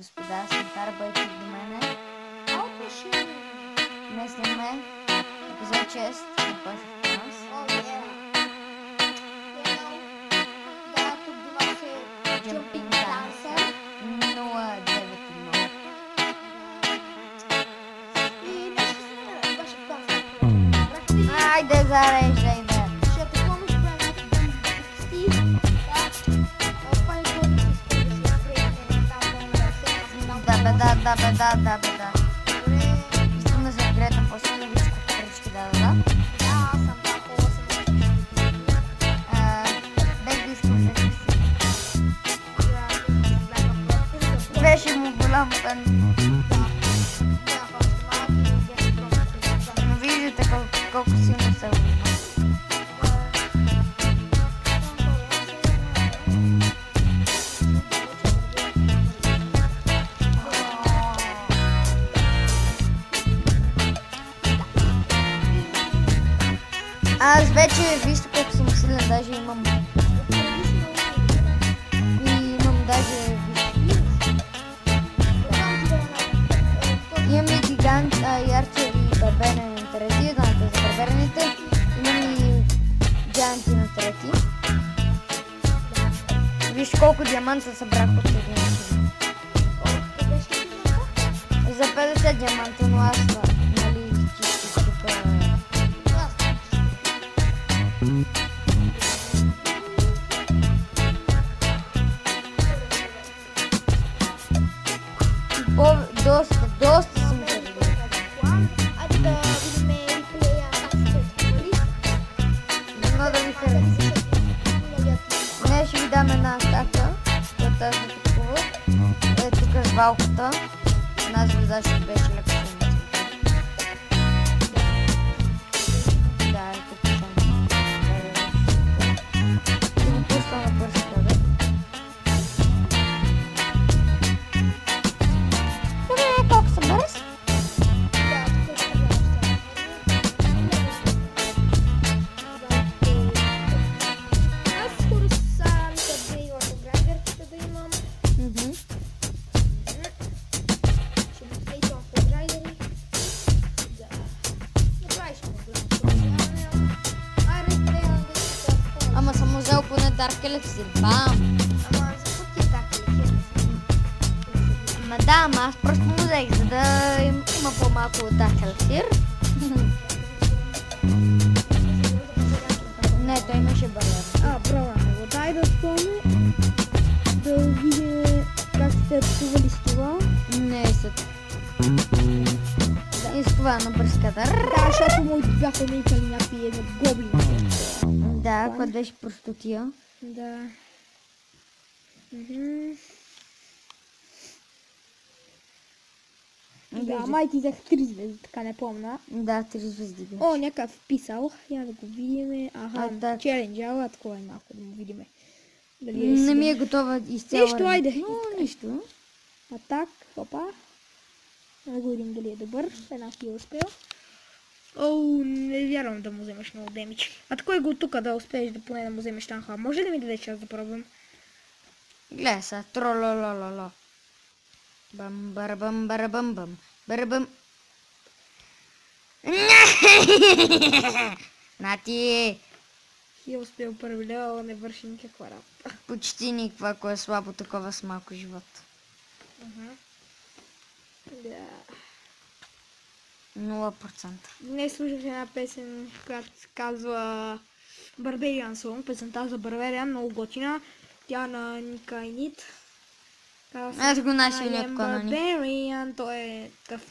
господа, Сантар Байчук до мене. Днес снимаме епизод 6 на Clash of Clans. Тук до нас е Jumping Dancer. 091. И нещо си беше в класа. Айде, зареждай ме. Ще те помниш правим Стив. Това е годно си да се приеме там Да. Искам да се играем после да видиш колко пречки да. аз съм така 8. Без да искам се си. Беше му голям пен. Но виждате колко силно се обима. Аз вече вижте колко съм силен, даже имам даже имам и гигант, и арчер и барберен на трети, едната за барберените, имам и гиганти на трети. Виж колко диаманта събрах от един чин. За 50 диаманта, но аз нали чисто тук. Доста съм зарадил. Айде да видим реплея Много да ви хареса. Днес ще ви дам една атака, която аз да такова. Е тук с валката. Една звезда ще беше леко силна. Да, е тук съм. Ще го пусна на пръста, бе. Добре, колко съм бърз? Аз скоро съм къде и върху грайдерките да имам. Ще ми стейтвам в грайдери. Да. Направи ще му гледам. Айде, гледам да си това. Ама съм взел поне Dark Elixir. Бам! Ама за какво ти е така ли? Ама да, ама аз просто му взех, за да има по-малко от Dark Elixir. Не, той имаше бариера. Пробваме го. Дай да спомня да видим как сте атакували с това. Не, с... И с това на бръската. Да, защото му бяха умикали някакви едно гоблини. Да, което беше простотия. Да. Да, май ти взех 3 звезди, така не помня. Да, 3 звезди беше. О, някакъв писал. Я да го видим. Аха, да. челенджа, такова е малко да му видим. Дали е Не ми сигурен. е готова изцяло. Нищо, айде. Но, нищо. Атак, опа. Да го видим дали е добър. Една хил успел. Оу, не вярвам да му вземеш много демидж. А такой го тук да успееш да поне да му вземеш танха. Може ли ми да даде аз да пробвам? Гледай са. Трололололо. Бам, барабам, барабам, бам. Барабам. Нати! Хил успел първи левел, не върши никаква работа. Почти никаква, ако е слабо такова с малко живот. Да. 0%. Днес слушах една песен, която се казва Barbarian Song. Песента за Barbarian, много готина. Тя на Ника и Нит. Ето го нашия канони. Barbarian, той е такъв...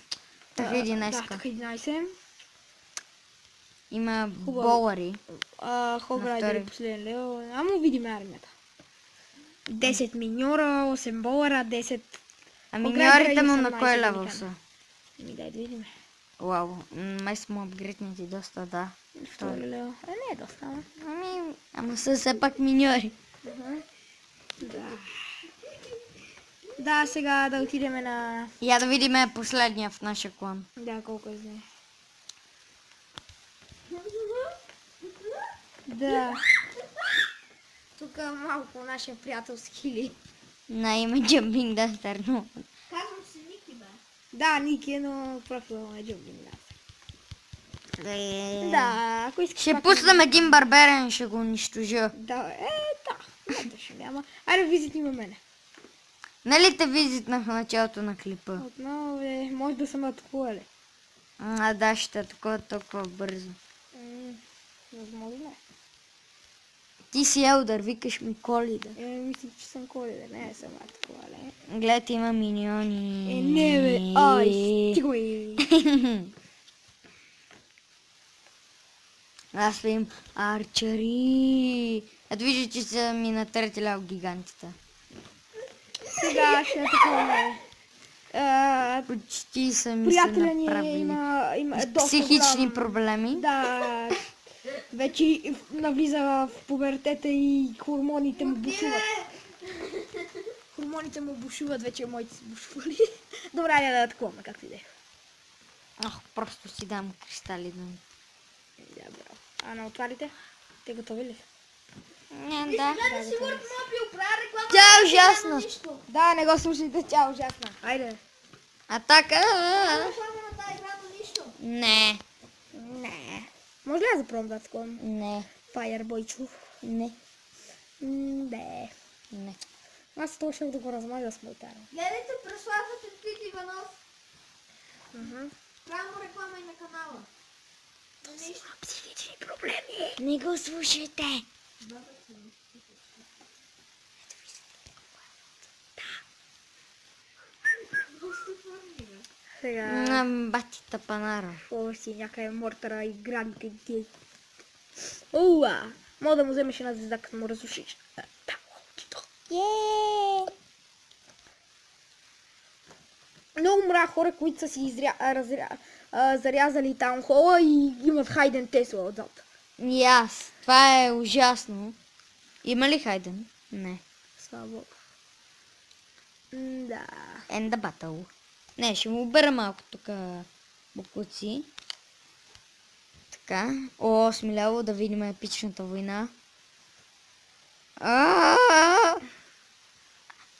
Так 11. Да, так 11. Има Хубаво. болари. Хобра На е втори. дали последен лево. Амо видим армията. 10 миньора, 8 болара, 10... А Оградра миньорите и му на 18 кой левел великана. са? Дай да видим. Вау, май са му апгрейднати доста, да. Втори лево. Не е доста, ама. Ама са все пак миньори. Да. Да, сега да отидем на... Я да видим последния в нашия клан. Да, колко е зле. Да. Тук малко нашия приятел с хили. На име Jumping Dancer, но Да, Ники, но просто е Джо Гимнас. Да, ако искаш... Ще пуснем един барберен и ще го унищожа. Да, да, ще няма. Айде визитни мене. Нали те визитнах в началото на клипа? Отново, може да съм атакували. Да, ще атакува толкова бързо. Възможно е. Ти си Елдър, викаш ми Колида. Мислих, че съм Колида, не съм атакували. Гледайте, има миньони. Не бе, стигай! Аз им арчери. Ето вижда, че са ми натъртили от гигантите. Сега ще атакуваме. Почти са ми се Приятеля ни направили. има доста Психични голям... проблеми. Да, вече навлиза в пубертета и хормоните му бушуват. Хормоните му бушуват, вече моите са бушували. Добре, да атакуваме, както и да е. Просто си дам кристали. Добре. А на отварите? Те готови ли? Не, да. Сигурно мога оправя реклама. Тя е ужасна. Да, не го слушайте, тя е ужасна. Айде. Атака. Слага на тази игра на нищо. Не. Не. Може ли аз да пробвам да атакувам? Не. Файер бойчо. Не. Не. Не. Аз това ще да го размажа с мултара. Гледайте Преслав Тит Иванов. Правя му реклама и на канала. На нищо. Психични проблеми. Не го слушайте. Сега... На батята панара. О, си някъде мортара и граните ги. Уа! Мога да му вземеш една звезда, като му разрушиш. Много мра хора, които са си зарязали таунхола и имат Хайден Тесла отзад. И аз. Това е ужасно. Има ли Хайден? Не. Слава Бог. Да. End the battle. Не, ще му обера малко тук букуци. Така. О, смеляло да видим епичната война.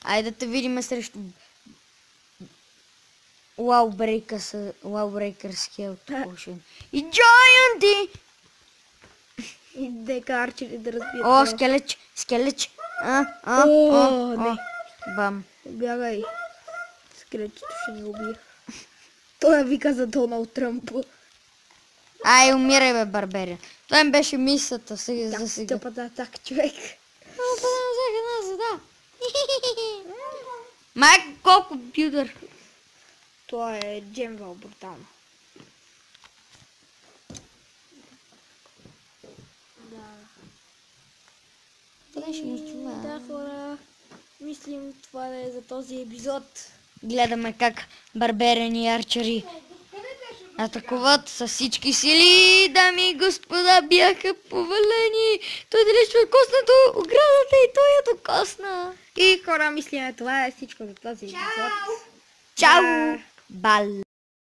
Айде да те видим срещу Wowbreaker Potion. И Giant! И дека арчери да разбият. О, скелеч. Не. Бам. Бягай. Скелетчето ще ни убие. Той вика за Доналд Тръмп. Ай, умирай бе, барберия. Това им беше мисълта за сега. Тъпата атака, човек. Майк, колко бюдър. Това е джемвал брутално. Да, хора. Мислим, това е за този епизод. Гледаме как барберени арчери атакуват с всички сили. Дами и господа, бяха повалени. Той далеч е коснато оградата и той е докосна. И хора, мислим, това е всичко за този епизод. Чао! Бал!